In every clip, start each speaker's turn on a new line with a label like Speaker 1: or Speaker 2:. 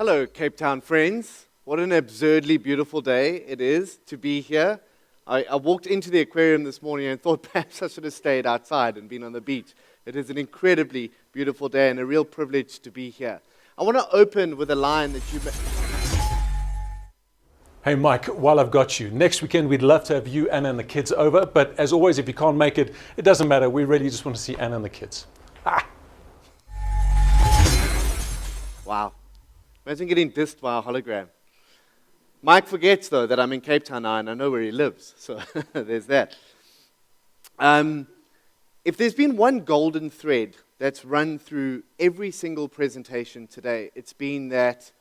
Speaker 1: Hello, Cape Town friends. What an absurdly beautiful day it is to be here. I walked into the aquarium this morning and thought perhaps I should have stayed outside and been on the beach. It is an incredibly beautiful day and a real privilege to be here. I want to open with a line that you...
Speaker 2: Hey Mike, while I've got you, next weekend we'd love to have you, Anna and the kids over, but as always, if you can't make it, it doesn't matter. We really just want to see Anna and the kids.
Speaker 1: Wow. Imagine getting dissed by a hologram. Mike forgets, though, that I'm in Cape Town now and I know where he lives, so there's that. If there's been one golden thread that's run through every single presentation today, it's been that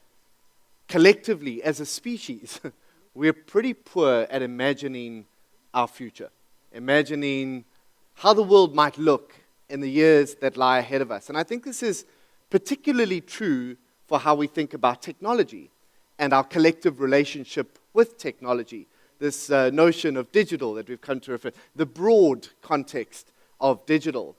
Speaker 1: collectively, as a species, we're pretty poor at imagining our future, imagining how the world might look in the years that lie ahead of us. And I think this is particularly true for how we think about technology and our collective relationship with technology. This notion of digital that we've come to refer to, the broad context of digital.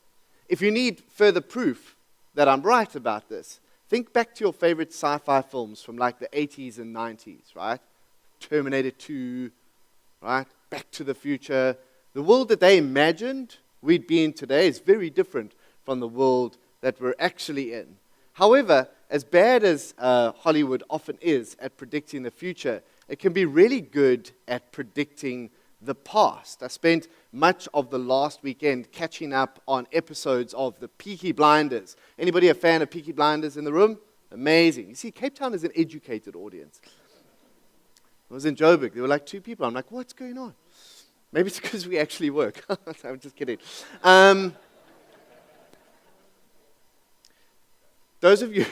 Speaker 1: If you need further proof that I'm right about this, think back to your favorite sci-fi films from like the 80s and 90s, right? Terminator 2, right? Back to the Future. The world that they imagined we'd be in today is very different from the world that we're actually in. However, as bad as Hollywood often is at predicting the future, it can be really good at predicting the past. I spent much of the last weekend catching up on episodes of the Peaky Blinders. Anybody a fan of Peaky Blinders in the room? Amazing. You see, Cape Town is an educated audience. I was in Joburg. There were like 2 people. I'm like, what's going on? Maybe it's because we actually work. I'm just kidding. Those of you,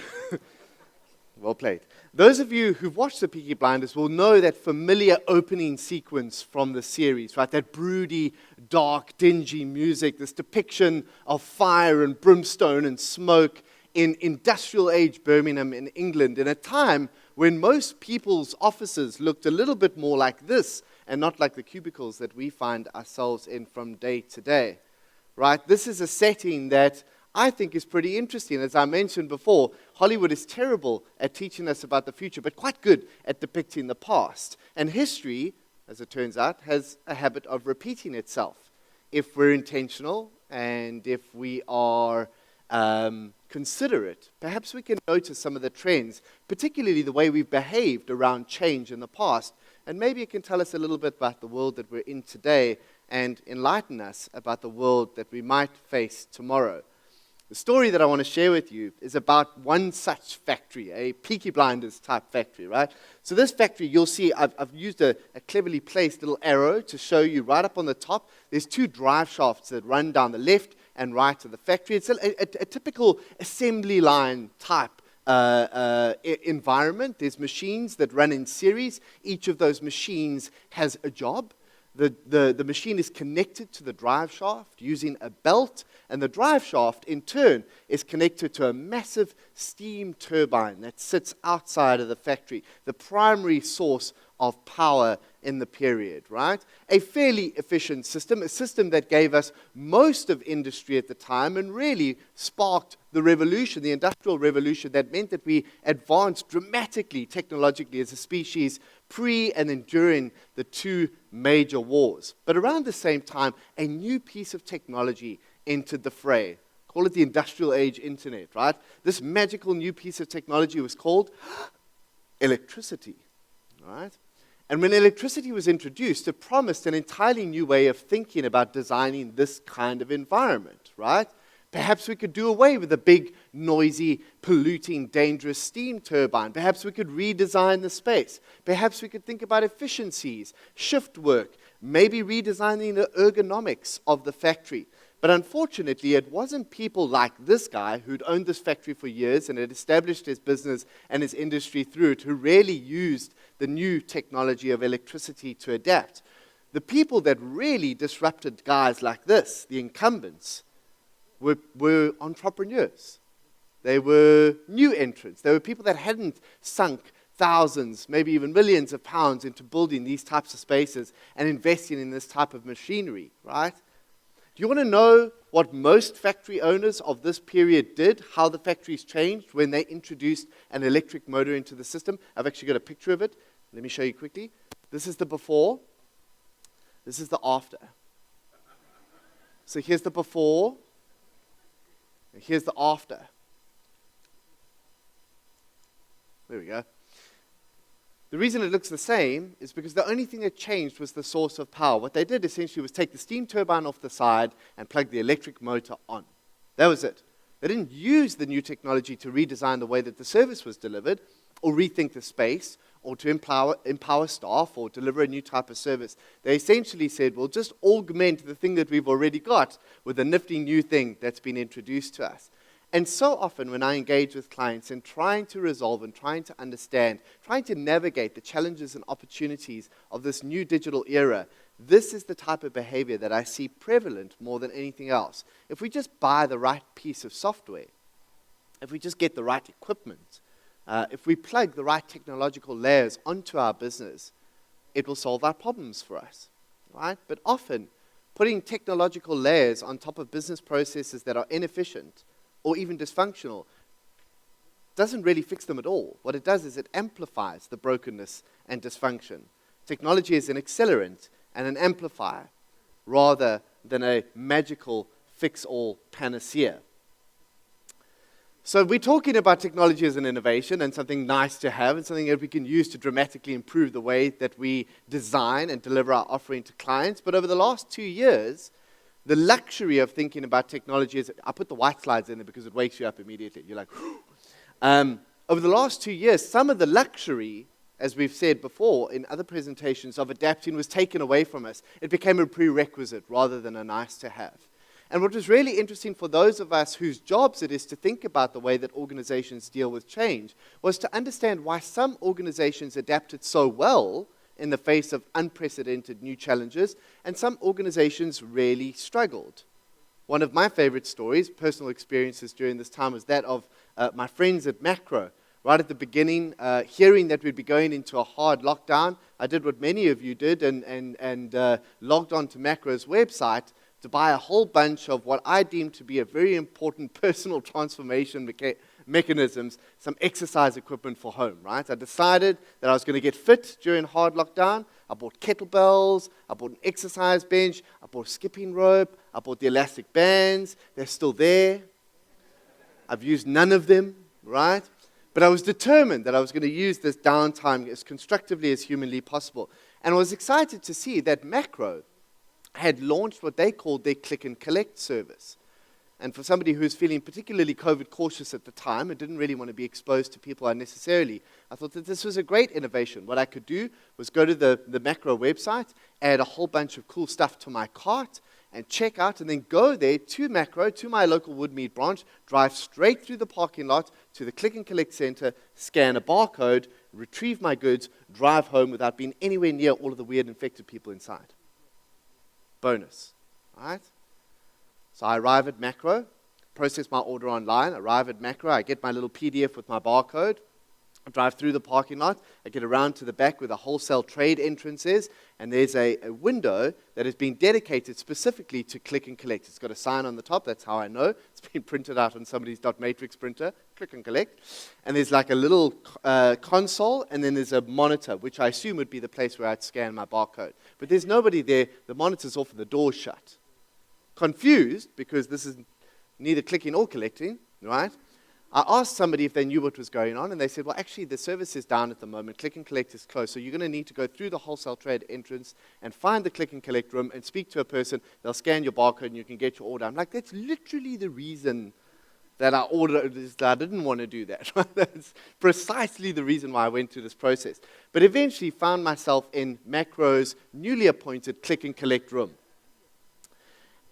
Speaker 1: well played. Those of you who've watched the Peaky Blinders will know that familiar opening sequence from the series, right? That broody, dark, dingy music, this depiction of fire and brimstone and smoke in industrial age Birmingham in England, in a time when most people's offices looked a little bit more like this and not like the cubicles that we find ourselves in from day to day, right? This is a setting that I think is pretty interesting. As I mentioned before, Hollywood is terrible at teaching us about the future, but quite good at depicting the past. And history, as it turns out, has a habit of repeating itself. If we're intentional and if we are considerate, perhaps we can notice some of the trends, particularly the way we've behaved around change in the past. And maybe it can tell us a little bit about the world that we're in today and enlighten us about the world that we might face tomorrow. The story that I want to share with you is about one such factory, a Peaky Blinders type factory, right? So this factory, you'll see, I've used a cleverly placed little arrow to show you right up on the top. There's 2 drive shafts that run down the left and right of the factory. It's a typical assembly line type environment. There's machines that run in series. Each of those machines has a job. The machine is connected to the drive shaft using a belt, and the drive shaft, in turn, is connected to a massive steam turbine that sits outside of the factory, the primary source of power in the period, right? A fairly efficient system, a system that gave us most of industry at the time and really sparked the revolution, the industrial revolution that meant that we advanced dramatically technologically as a species pre and then during the 2 major wars. But around the same time, a new piece of technology entered the fray. Call it the industrial age internet, right? This magical new piece of technology was called electricity, right? And when electricity was introduced, it promised an entirely new way of thinking about designing this kind of environment, right? Perhaps we could do away with the big, noisy, polluting, dangerous steam turbine. Perhaps we could redesign the space. Perhaps we could think about efficiencies, shift work, maybe redesigning the ergonomics of the factory. But unfortunately, it wasn't people like this guy who'd owned this factory for years and had established his business and his industry through it who really used the new technology of electricity to adapt. The people that really disrupted guys like this, the incumbents, were entrepreneurs. They were new entrants. They were people that hadn't sunk thousands, maybe even millions of pounds into building these types of spaces and investing in this type of machinery, right? Do you want to know what most factory owners of this period did, how the factories changed when they introduced an electric motor into the system. I've actually got a picture of it. Let me show you quickly. This is the before. This is the after. So here's the before, and here's the after. There we go. The reason it looks the same is because the only thing that changed was the source of power. What they did essentially was take the steam turbine off the side and plug the electric motor on. That was it. They didn't use the new technology to redesign the way that the service was delivered, or rethink the space, or to empower staff, or deliver a new type of service. They essentially said, we'll just augment the thing that we've already got with a nifty new thing that's been introduced to us. And so often when I engage with clients in trying to resolve and trying to understand, trying to navigate the challenges and opportunities of this new digital era, this is the type of behavior that I see prevalent more than anything else. If we just buy the right piece of software, if we just get the right equipment, if we plug the right technological layers onto our business, it will solve our problems for us, right? But often, putting technological layers on top of business processes that are inefficient or even dysfunctional doesn't really fix them at all. What it does is it amplifies the brokenness and dysfunction. Technology is an accelerant and an amplifier rather than a magical fix-all panacea. So we're talking about technology as an innovation and something nice to have and something that we can use to dramatically improve the way that we design and deliver our offering to clients. But over the last 2 years, the luxury of thinking about technology is, I put the white slides in there because it wakes you up immediately. You're like, over the last 2 years, some of the luxury, as we've said before in other presentations, of adapting was taken away from us. It became a prerequisite rather than a nice to have. And what was really interesting for those of us whose jobs it is to think about the way that organizations deal with change was to understand why some organizations adapted so well in the face of unprecedented new challenges, and some organizations really struggled. One of my favorite stories, personal experiences during this time, was that of my friends at Macro. Right at the beginning, hearing that we'd be going into a hard lockdown, I did what many of you did and logged on to Macro's website to buy a whole bunch of what I deemed to be a very important personal transformation mechanisms, some exercise equipment for home, right? I decided that I was going to get fit during hard lockdown. I bought kettlebells, I bought an exercise bench, I bought a skipping rope, I bought the elastic bands. They're still there. I've used none of them, right? But I was determined that I was going to use this downtime as constructively as humanly possible. And I was excited to see that Macro had launched what they called their click and collect service. And for somebody who's feeling particularly COVID cautious at the time and didn't really want to be exposed to people unnecessarily, I thought that this was a great innovation. What I could do was go to the Macro website, add a whole bunch of cool stuff to my cart, and check out, and then go there to Macro, to my local Woodmead branch, drive straight through the parking lot to the click and collect center, scan a barcode, retrieve my goods, drive home without being anywhere near all of the weird infected people inside. Bonus, right? So I arrive at Macro, process my order online, arrive at Macro, I get my little PDF with my barcode, I drive through the parking lot, I get around to the back where the wholesale trade entrance is, and there's a window that has been dedicated specifically to click and collect. It's got a sign on the top, that's how I know. It's been printed out on somebody's dot matrix printer, click and collect. And there's like a little console, and then there's a monitor, which I assume would be the place where I'd scan my barcode. But there's nobody there, the monitor's off and the door's shut. Confused, because this is neither clicking or collecting, right? I asked somebody if they knew what was going on, and they said, well, actually, the service is down at the moment. Click and collect is closed, so you're going to need to go through the wholesale trade entrance and find the click and collect room and speak to a person. They'll scan your barcode, and you can get your order. I'm like, that's literally the reason that I ordered this. I didn't want to do that. That's precisely the reason why I went through this process. But eventually found myself in Macro's newly appointed click and collect room.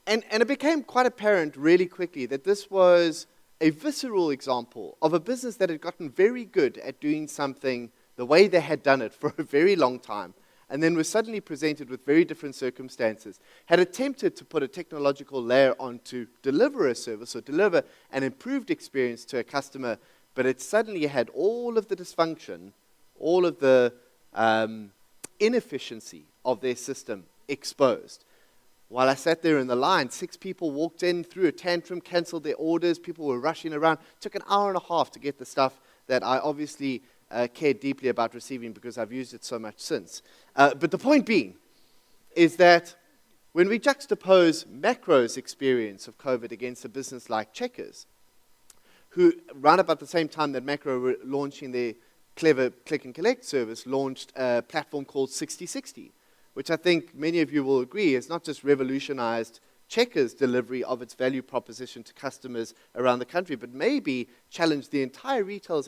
Speaker 1: And it became quite apparent really quickly that this was a visceral example of a business that had gotten very good at doing something the way they had done it for a very long time, and then was suddenly presented with very different circumstances, had attempted to put a technological layer on to deliver a service or deliver an improved experience to a customer, but it suddenly had all of the dysfunction, all of the inefficiency of their system exposed. while I sat there in the line, 6 people walked in, threw a tantrum, canceled their orders. People were rushing around. It took an hour and a half to get the stuff that I obviously cared deeply about receiving because I've used it so much since. But the point being is that when we juxtapose Macro's experience of COVID against a business like Checkers, who, around about the same time that Macro were launching their clever click and collect service, launched a platform called 6060, which I think many of you will agree has not just revolutionized Checkers' delivery of its value proposition to customers around the country, but maybe challenged the entire retail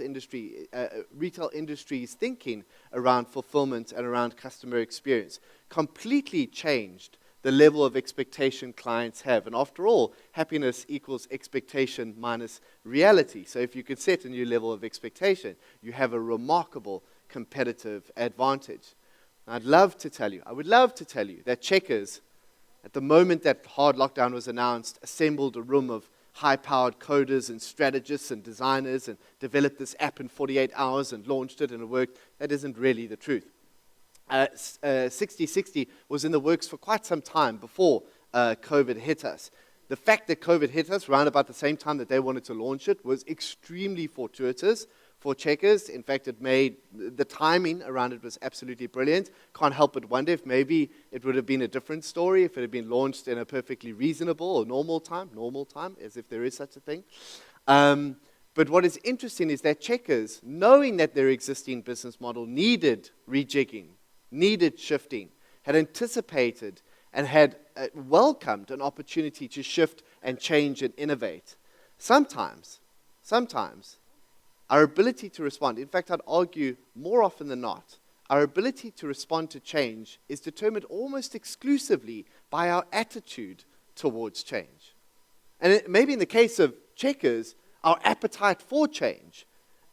Speaker 1: industry's thinking around fulfillment and around customer experience. Completely changed the level of expectation clients have. And after all, happiness equals expectation minus reality. So if you could set a new level of expectation, you have a remarkable competitive advantage. And I would love to tell you that Checkers, at the moment that hard lockdown was announced, assembled a room of high-powered coders and strategists and designers and developed this app in 48 hours and launched it and it worked. That isn't really the truth. 6060 was in the works for quite some time before COVID hit us. The fact that COVID hit us around about the same time that they wanted to launch it was extremely fortuitous for Checkers. In fact, it made the timing around it was absolutely brilliant. Can't help but wonder if maybe it would have been a different story if it had been launched in a perfectly reasonable or normal time, as if there is such a thing. But what is interesting is that Checkers, knowing that their existing business model needed rejigging, needed shifting, had anticipated and had welcomed an opportunity to shift and change and innovate. Sometimes, our ability to respond, in fact, I'd argue more often than not, our ability to respond to change is determined almost exclusively by our attitude towards change. And maybe in the case of Checkers, our appetite for change,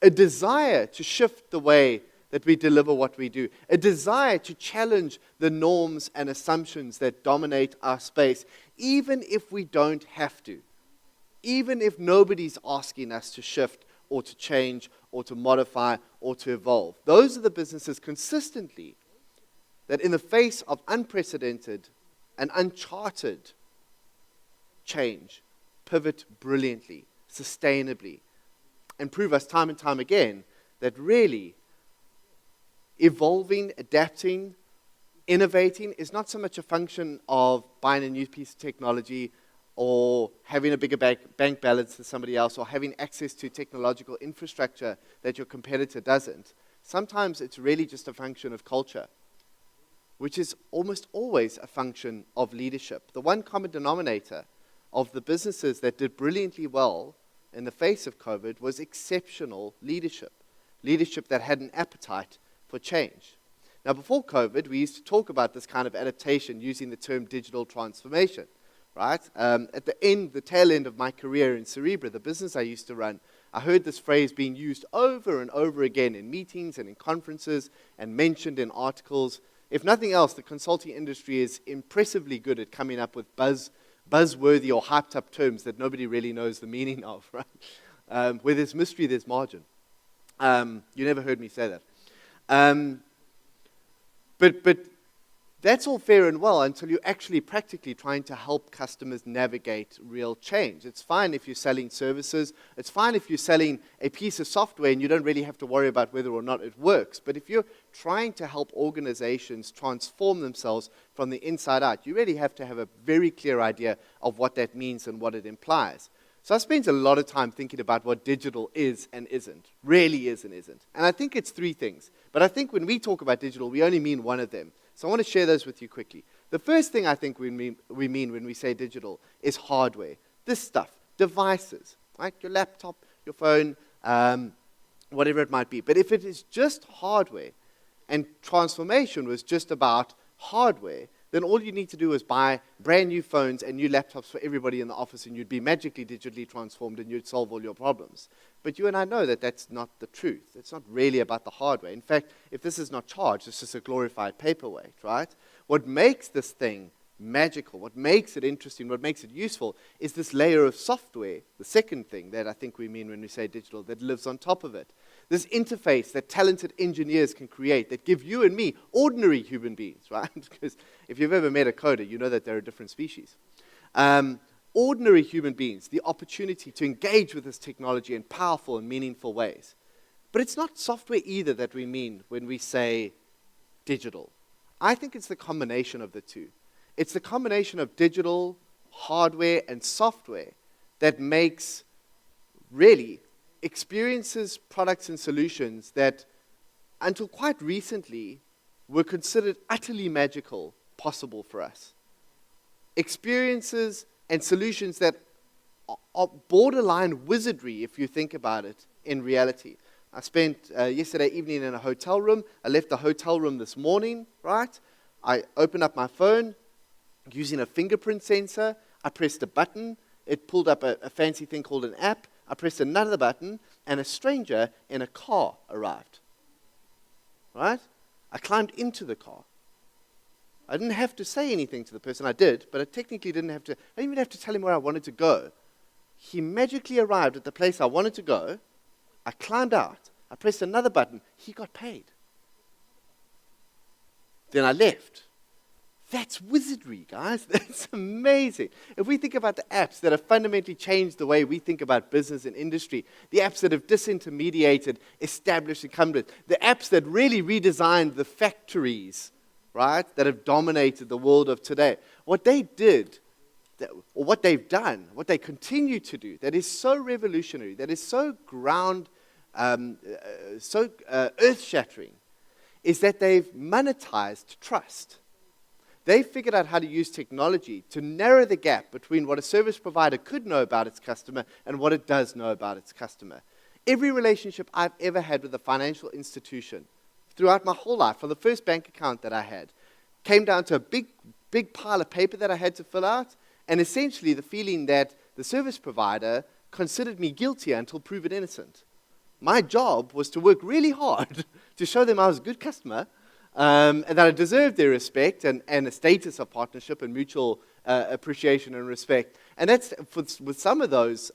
Speaker 1: a desire to shift the way that we deliver what we do, a desire to challenge the norms and assumptions that dominate our space, even if we don't have to, even if nobody's asking us to shift or to change or to modify or to evolve. Those are the businesses consistently that in the face of unprecedented and uncharted change, pivot brilliantly, sustainably, and prove us time and time again that really evolving, adapting, innovating is not so much a function of buying a new piece of technology or having a bigger bank balance than somebody else or having access to technological infrastructure that your competitor doesn't. Sometimes it's really just a function of culture, which is almost always a function of leadership. The one common denominator of the businesses that did brilliantly well in the face of COVID was exceptional leadership, leadership that had an appetite for change. Now, before COVID, we used to talk about this kind of adaptation using the term digital transformation, right? At the tail end of my career in Cerebra, the business I used to run, I heard this phrase being used over and over again in meetings and in conferences and mentioned in articles. If nothing else, the consulting industry is impressively good at coming up with buzzworthy or hyped up terms that nobody really knows the meaning of, right? Where there's mystery, there's margin. You never heard me say that. But that's all fair and well until you're actually practically trying to help customers navigate real change. It's fine if you're selling services. It's fine if you're selling a piece of software and you don't really have to worry about whether or not it works. But if you're trying to help organizations transform themselves from the inside out, you really have to have a very clear idea of what that means and what it implies. So I spent a lot of time thinking about what digital is and isn't, really is and isn't. And I think it's 3 things. But I think when we talk about digital, we only mean one of them. So I want to share those with you quickly. The first thing I think we mean when we say digital is hardware. This stuff, devices, right? Your laptop, your phone, whatever it might be. But if it is just hardware and transformation was just about hardware, then all you need to do is buy brand new phones and new laptops for everybody in the office and you'd be magically digitally transformed and you'd solve all your problems. But you and I know that that's not the truth. It's not really about the hardware. In fact, if this is not charged, it's just a glorified paperweight, right? What makes this thing magical, what makes it interesting, what makes it useful, is this layer of software, the second thing that I think we mean when we say digital, that lives on top of it. This interface that talented engineers can create that give you and me, ordinary human beings, right? Because if you've ever met a coder, you know that they're a different species. Ordinary human beings, the opportunity to engage with this technology in powerful and meaningful ways. But it's not software either that we mean when we say digital. I think it's the combination of the two. It's the combination of digital, hardware, and software that makes, really, experiences, products, and solutions that, until quite recently, were considered utterly magical possible for us. Experiences and solutions that are borderline wizardry, if you think about it, in reality. I spent yesterday evening in a hotel room. I left the hotel room this morning, right? I opened up my phone using a fingerprint sensor. I pressed a button. It pulled up a fancy thing called an app. I pressed another button, and a stranger in a car arrived, right? I climbed into the car. I didn't have to say anything to the person. I did, but I technically didn't have to. I didn't even have to tell him where I wanted to go. He magically arrived at the place I wanted to go. I climbed out. I pressed another button. He got paid. Then I left. That's wizardry, guys. That's amazing. If we think about the apps that have fundamentally changed the way we think about business and industry, the apps that have disintermediated established incumbents, the apps that really redesigned the factories, right, that have dominated the world of today. What they did, or what they've done, what they continue to do, that is so revolutionary, that is so earth-shattering, is that they've monetized trust. They figured out how to use technology to narrow the gap between what a service provider could know about its customer and what it does know about its customer. Every relationship I've ever had with a financial institution, throughout my whole life, from the first bank account that I had, came down to a big pile of paper that I had to fill out, and essentially the feeling that the service provider considered me guilty until proven innocent. My job was to work really hard to show them I was a good customer, and that I deserved their respect and a status of partnership and mutual appreciation and respect. And that's with some of those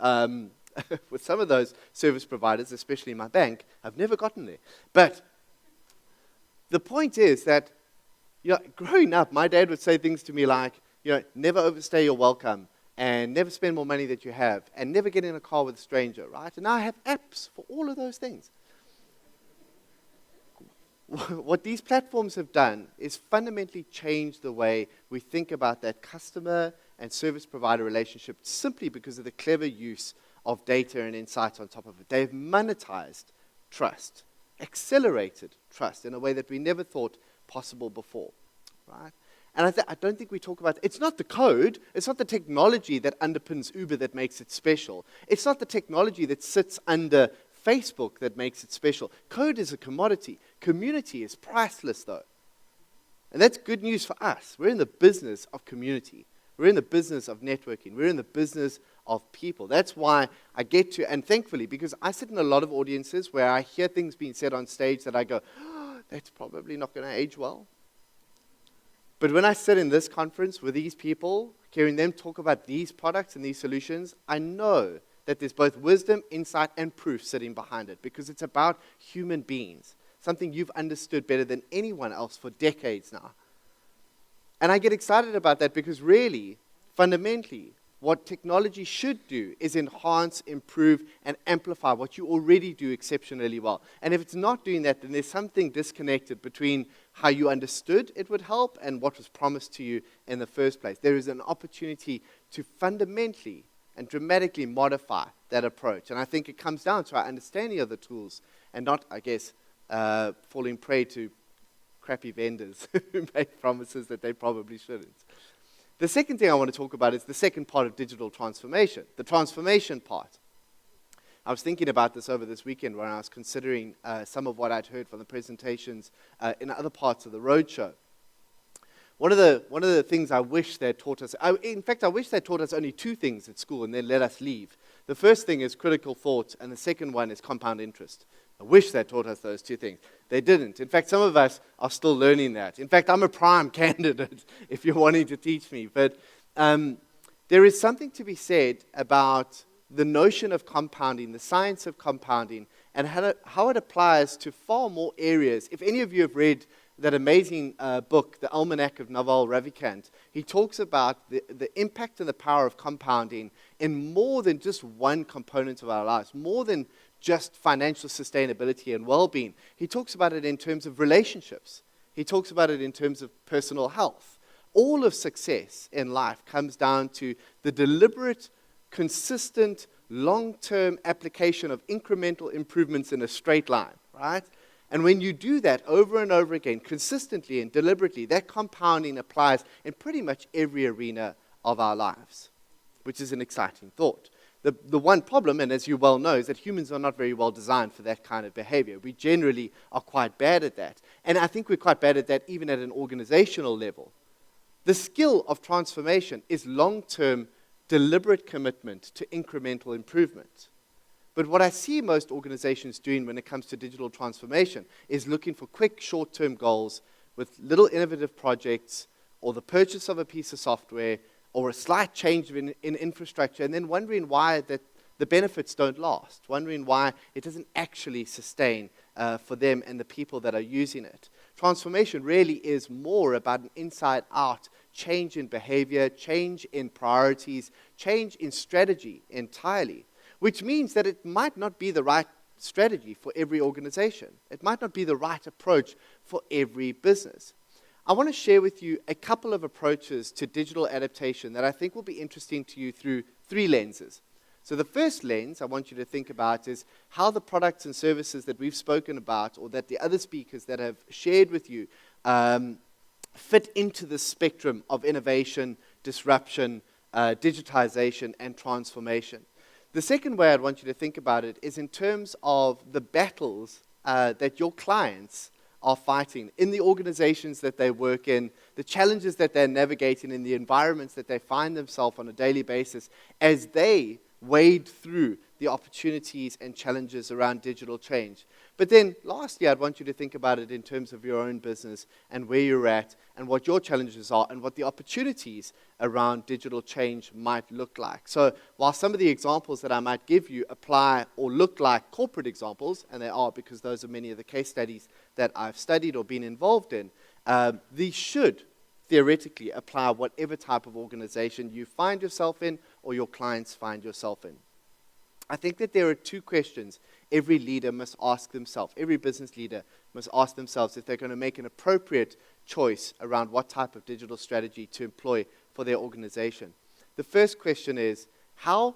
Speaker 1: with some of those service providers, especially my bank, I've never gotten there. But the point is that, growing up, my dad would say things to me like, never overstay your welcome, and never spend more money that you have, and never get in a car with a stranger, right? And now I have apps for all of those things. What these platforms have done is fundamentally change the way we think about that customer and service provider relationship, simply because of the clever use of data and insights on top of it. They've monetized trust, accelerated trust in a way that we never thought possible before, right? And I don't think we talk about, it's not the code, it's not the technology that underpins Uber that makes it special. It's not the technology that sits under Facebook that makes it special. Code is a commodity. Community is priceless, though. And that's good news for us. We're in the business of community. We're in the business of networking. We're in the business of people. That's why I get to, and thankfully, because I sit in a lot of audiences where I hear things being said on stage that I go, that's probably not going to age well. But when I sit in this conference with these people, hearing them talk about these products and these solutions, I know that there's both wisdom, insight, and proof sitting behind it, because it's about human beings, something you've understood better than anyone else for decades now. And I get excited about that because really, fundamentally, what technology should do is enhance, improve, and amplify what you already do exceptionally well. And if it's not doing that, then there's something disconnected between how you understood it would help and what was promised to you in the first place. There is an opportunity to fundamentally and dramatically modify that approach. And I think it comes down to our understanding of the tools and not, I guess, falling prey to crappy vendors who make promises that they probably shouldn't. The second thing I want to talk about is the second part of digital transformation, the transformation part. I was thinking about this over this weekend when I was considering some of what I'd heard from the presentations in other parts of the roadshow. One of the things I wish they taught us, I wish they taught us only two things at school and then let us leave. The first thing is critical thought, and the second one is compound interest. I wish they taught us those two things. They didn't. In fact, some of us are still learning that. In fact, I'm a prime candidate if you're wanting to teach me. But there is something to be said about the notion of compounding, the science of compounding, and how it applies to far more areas. If any of you have read that amazing book, The Almanac of Naval Ravikant, he talks about the impact and the power of compounding in more than just one component of our lives, more than just financial sustainability and well-being. He talks about it in terms of relationships. He talks about it in terms of personal health. All of success in life comes down to the deliberate, consistent, long-term application of incremental improvements in a straight line, right? And when you do that over and over again, consistently and deliberately, that compounding applies in pretty much every arena of our lives, which is an exciting thought. The one problem, and as you well know, is that humans are not very well designed for that kind of behavior. We generally are quite bad at that. And I think we're quite bad at that even at an organizational level. The skill of transformation is long-term, deliberate commitment to incremental improvement. But what I see most organizations doing when it comes to digital transformation is looking for quick, short-term goals with little innovative projects or the purchase of a piece of software or a slight change in infrastructure, and then wondering why the benefits don't last, wondering why it doesn't actually sustain for them and the people that are using it. Transformation really is more about an inside-out change in behavior, change in priorities, change in strategy entirely, which means that it might not be the right strategy for every organization. It might not be the right approach for every business. I want to share with you a couple of approaches to digital adaptation that I think will be interesting to you through three lenses. So the first lens I want you to think about is how the products and services that we've spoken about or that the other speakers that have shared with you fit into the spectrum of innovation, disruption, digitization, and transformation. The second way I'd want you to think about it is in terms of the battles that your clients are fighting in the organizations that they work in, the challenges that they're navigating in the environments that they find themselves on a daily basis as they wade through the opportunities and challenges around digital change. But then, lastly, I'd want you to think about it in terms of your own business and where you're at and what your challenges are and what the opportunities around digital change might look like. So while some of the examples that I might give you apply or look like corporate examples, and they are because those are many of the case studies that I've studied or been involved in, these should theoretically apply whatever type of organization you find yourself in or your clients find yourself in. I think that there are two questions every leader must ask themselves, every business leader must ask themselves if they're going to make an appropriate choice around what type of digital strategy to employ for their organization. The first question is, how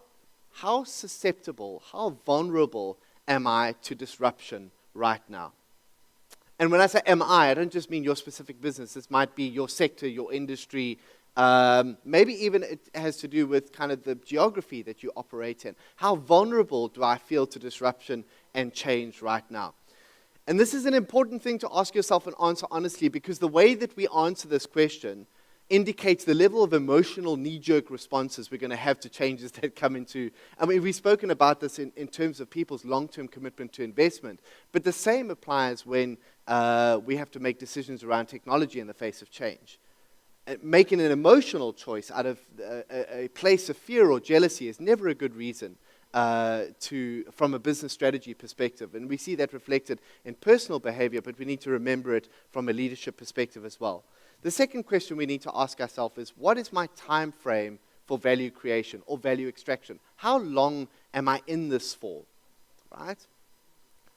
Speaker 1: susceptible, how vulnerable am I to disruption right now? And when I say am I don't just mean your specific business. This might be your sector, your industry. Maybe even it has to do with kind of the geography that you operate in. How vulnerable do I feel to disruption and change right now? And this is an important thing to ask yourself and answer honestly, because the way that we answer this question indicates the level of emotional knee-jerk responses we're going to have to changes that come into. I mean, we've spoken about this in terms of people's long-term commitment to investment, but the same applies when we have to make decisions around technology in the face of change. Making an emotional choice out of a place of fear or jealousy is never a good reason from a business strategy perspective. And we see that reflected in personal behavior, but we need to remember it from a leadership perspective as well. The second question we need to ask ourselves is, what is my time frame for value creation or value extraction? How long am I in this for? Right?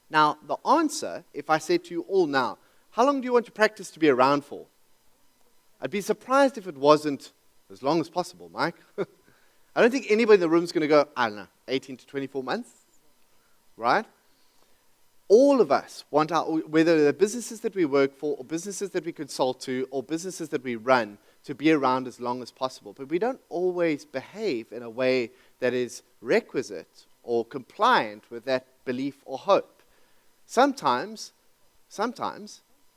Speaker 1: Now, the answer, if I said to you all now, how long do you want to practice to be around for? I'd be surprised if it wasn't as long as possible, Mike. I don't think anybody in the room is going to go, I don't know, 18 to 24 months, right? All of us want whether the businesses that we work for or businesses that we consult to or businesses that we run, to be around as long as possible. But we don't always behave in a way that is requisite or compliant with that belief or hope. Sometimes,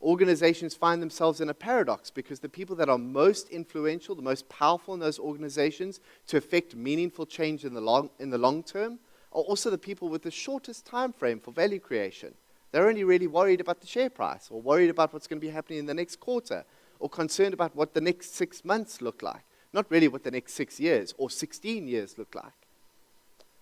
Speaker 1: organizations find themselves in a paradox because the people that are most influential, the most powerful in those organizations to affect meaningful change in the long term are also the people with the shortest time frame for value creation. They're only really worried about the share price, or worried about what's going to be happening in the next quarter, or concerned about what the next 6 months look like, not really what the next 6 years or 16 years look like.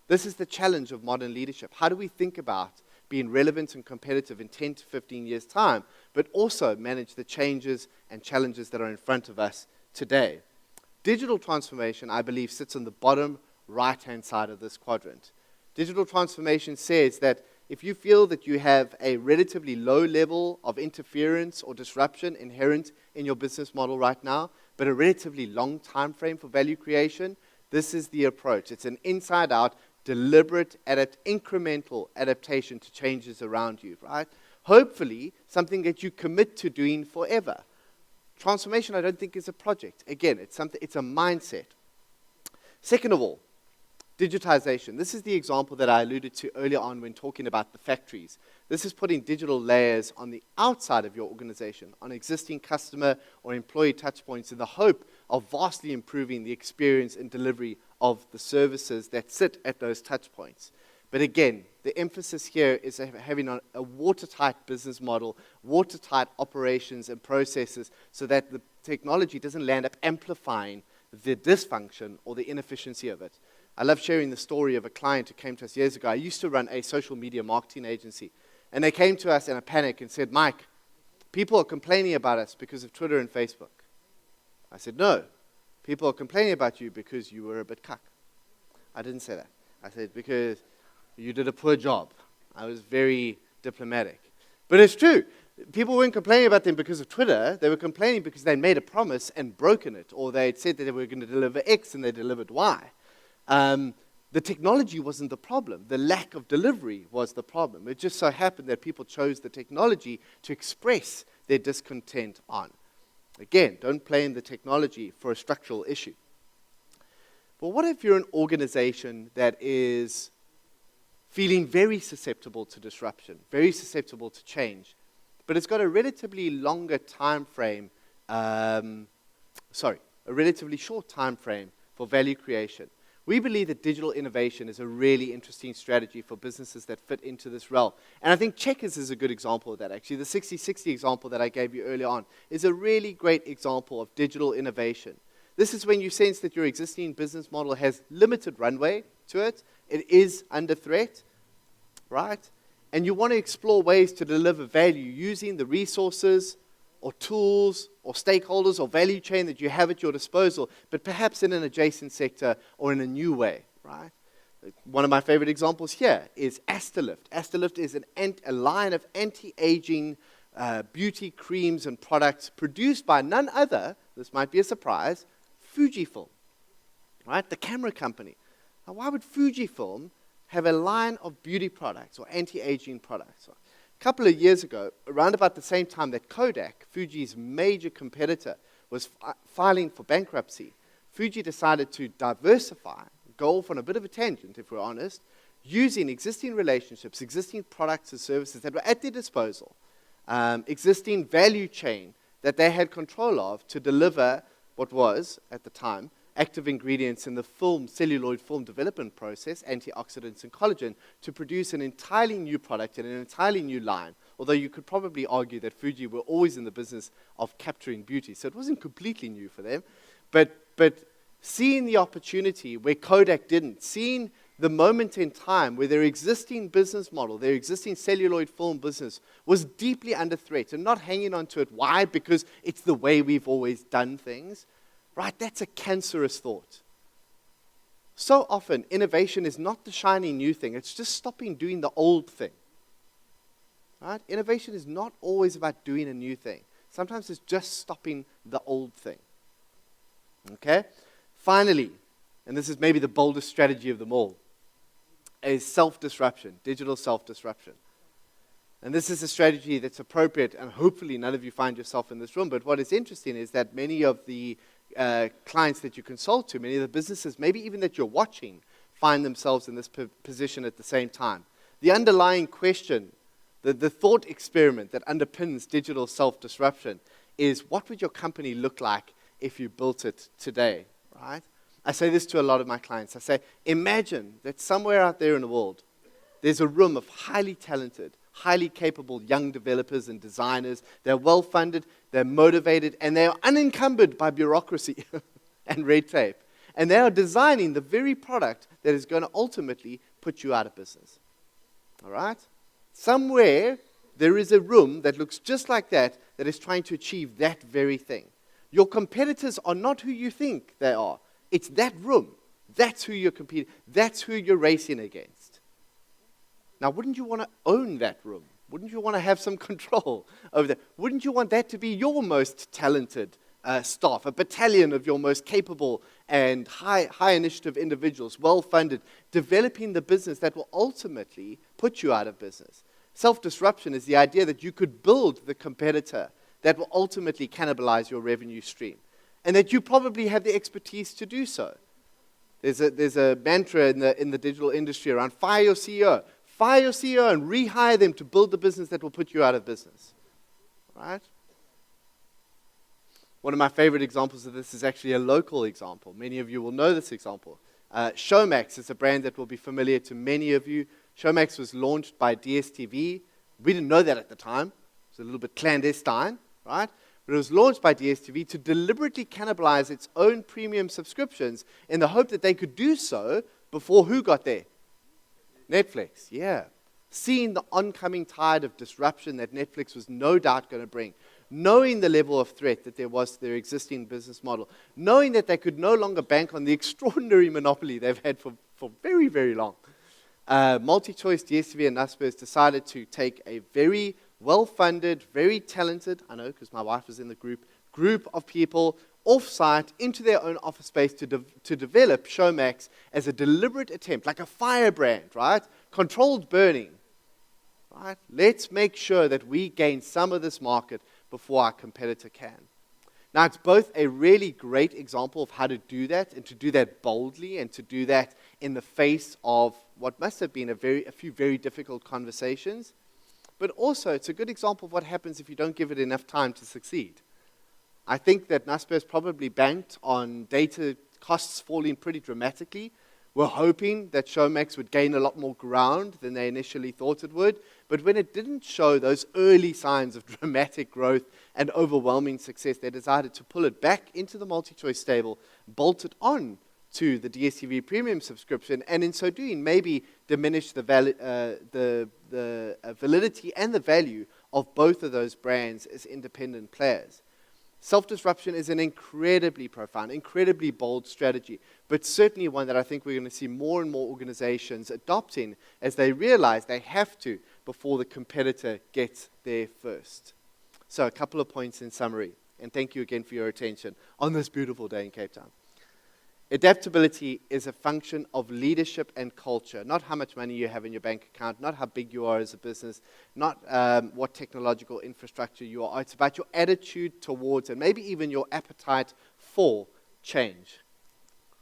Speaker 1: This is the challenge of modern leadership. How do we think about being relevant and competitive in 10 to 15 years' time, but also manage the changes and challenges that are in front of us today? Digital transformation, I believe, sits on the bottom right-hand side of this quadrant. Digital transformation says that if you feel that you have a relatively low level of interference or disruption inherent in your business model right now, but a relatively long time frame for value creation, this is the approach. It's an inside-out, deliberate, incremental adaptation to changes around you, right? Hopefully, something that you commit to doing forever. Transformation, I don't think, is a project. Again, it's a mindset. Second of all, digitization. This is the example that I alluded to earlier on when talking about the factories. This is putting digital layers on the outside of your organization, on existing customer or employee touchpoints, in the hope of vastly improving the experience and delivery of the services that sit at those touchpoints. But again, the emphasis here is having a watertight business model, watertight operations and processes, so that the technology doesn't land up amplifying the dysfunction or the inefficiency of it. I love sharing the story of a client who came to us years ago. I used to run a social media marketing agency, and they came to us in a panic and said, "Mike, people are complaining about us because of Twitter and Facebook." I said, "No, people are complaining about you because you were a bit cuck." I didn't say that. I said, because you did a poor job. I was very diplomatic. But it's true. People weren't complaining about them because of Twitter. They were complaining because they made a promise and broken it, or they had said that they were going to deliver X and they delivered Y. The technology wasn't the problem. The lack of delivery was the problem. It just so happened that people chose the technology to express their discontent on. Again, don't blame the technology for a structural issue. But what if you're an organization that is feeling very susceptible to disruption, very susceptible to change, but it's got a relatively longer time frame, a relatively short time frame for value creation? We believe that digital innovation is a really interesting strategy for businesses that fit into this realm. And I think Checkers is a good example of that, actually. The 60/60 example that I gave you earlier on is a really great example of digital innovation. This is when you sense that your existing business model has limited runway to it. It is under threat, right? And you want to explore ways to deliver value using the resources or tools or stakeholders or value chain that you have at your disposal, but perhaps in an adjacent sector or in a new way, right? One of my favorite examples here is Astalift. Astalift is a line of anti-aging beauty creams and products produced by none other, this might be a surprise, Fujifilm, right? The camera company. Now, why would Fujifilm have a line of beauty products or anti-aging products? A couple of years ago, around about the same time that Kodak, Fuji's major competitor, was filing for bankruptcy, Fuji decided to diversify, go off on a bit of a tangent, if we're honest, using existing relationships, existing products and services that were at their disposal, existing value chain that they had control of to deliver what was, at the time, active ingredients in the celluloid film development process, antioxidants and collagen, to produce an entirely new product and an entirely new line. Although you could probably argue that Fuji were always in the business of capturing beauty, so it wasn't completely new for them. But seeing the opportunity where Kodak didn't, seeing the moment in time where their existing business model, their existing celluloid film business, was deeply under threat and not hanging on to it. Why? Because it's the way we've always done things. Right? That's a cancerous thought. So often, innovation is not the shiny new thing. It's just stopping doing the old thing. Right? Innovation is not always about doing a new thing. Sometimes it's just stopping the old thing. Okay? Finally, and this is maybe the boldest strategy of them all, is self-disruption, digital self-disruption. And this is a strategy that's appropriate, and hopefully none of you find yourself in this room, but what is interesting is that many of the clients that you consult to, many of the businesses, maybe even that you're watching, find themselves in this position at the same time. The underlying question, the thought experiment that underpins digital self-disruption is, what would your company look like if you built it today, right? I say this to a lot of my clients. I say, imagine that somewhere out there in the world, there's a room of highly talented, highly capable young developers and designers. They're well-funded, they're motivated, and they are unencumbered by bureaucracy and red tape. And they are designing the very product that is going to ultimately put you out of business. All right? Somewhere, there is a room that looks just like that is trying to achieve that very thing. Your competitors are not who you think they are. It's that room. That's who you're competing. That's who you're racing against. Now, wouldn't you want to own that room? Wouldn't you want to have some control over that? Wouldn't you want that to be your most talented staff, a battalion of your most capable and high initiative individuals, well-funded, developing the business that will ultimately put you out of business? Self-disruption is the idea that you could build the competitor that will ultimately cannibalize your revenue stream, and that you probably have the expertise to do so. There's a mantra in the digital industry around fire your CEO. Fire your CEO and rehire them to build the business that will put you out of business. Right? One of my favorite examples of this is actually a local example. Many of you will know this example. Showmax is a brand that will be familiar to many of you. Showmax was launched by DSTV. We didn't know that at the time. It was a little bit clandestine, right? But it was launched by DSTV to deliberately cannibalize its own premium subscriptions in the hope that they could do so before who got there? Netflix, yeah. Seeing the oncoming tide of disruption that Netflix was no doubt going to bring, knowing the level of threat that there was to their existing business model, knowing that they could no longer bank on the extraordinary monopoly they've had for very, very long. MultiChoice, DSTV, and Naspers decided to take a very well-funded, very talented, I know because my wife was in the group of people off-site into their own office space to develop Showmax as a deliberate attempt, like a firebrand, right? Controlled burning, right? Let's make sure that we gain some of this market before our competitor can. Now, it's both a really great example of how to do that, and to do that boldly, and to do that in the face of what must have been a few very difficult conversations, but also it's a good example of what happens if you don't give it enough time to succeed. I think that Naspers probably banked on data costs falling pretty dramatically. We're hoping that Showmax would gain a lot more ground than they initially thought it would. But when it didn't show those early signs of dramatic growth and overwhelming success, they decided to pull it back into the MultiChoice stable, bolt it on to the DSTV premium subscription, and in so doing, maybe diminish the validity and the value of both of those brands as independent players. Self-disruption is an incredibly profound, incredibly bold strategy, but certainly one that I think we're going to see more and more organizations adopting as they realize they have to before the competitor gets there first. So a couple of points in summary, and thank you again for your attention on this beautiful day in Cape Town. Adaptability is a function of leadership and culture, not how much money you have in your bank account, not how big you are as a business, not what technological infrastructure you are. It's about your attitude towards and maybe even your appetite for change.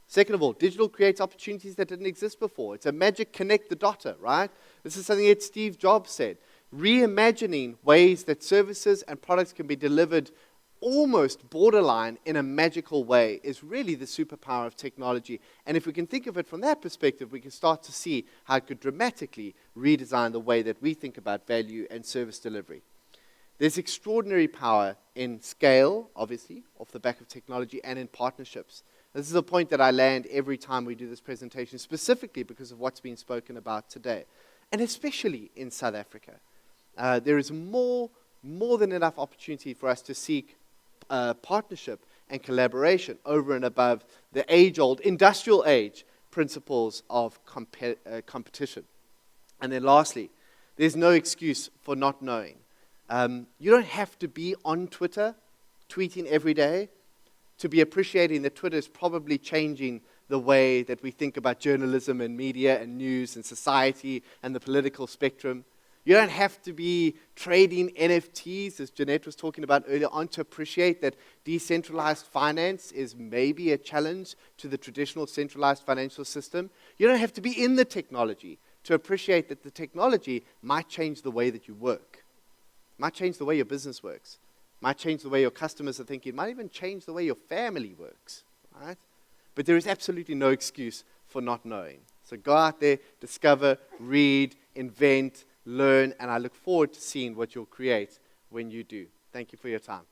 Speaker 1: Second of all, digital creates opportunities that didn't exist before. It's a magic connect the dotter, right? This is something that Steve Jobs said. Reimagining ways that services and products can be delivered almost borderline in a magical way is really the superpower of technology. And if we can think of it from that perspective, we can start to see how it could dramatically redesign the way that we think about value and service delivery. There's extraordinary power in scale, obviously, off the back of technology, and in partnerships. This is a point that I land every time we do this presentation, specifically because of what's been spoken about today, and especially in South Africa. There is more than enough opportunity for us to seek partnership and collaboration over and above the age-old, industrial age principles of competition. And then lastly, there's no excuse for not knowing. You don't have to be on Twitter, tweeting every day, to be appreciating that Twitter is probably changing the way that we think about journalism and media and news and society and the political spectrum. You don't have to be trading NFTs, as Jeanette was talking about earlier on, to appreciate that decentralized finance is maybe a challenge to the traditional centralized financial system. You don't have to be in the technology to appreciate that the technology might change the way that you work, might change the way your business works, might change the way your customers are thinking, might even change the way your family works, right? But there is absolutely no excuse for not knowing. So go out there, discover, read, invent, learn, and I look forward to seeing what you'll create when you do. Thank you for your time.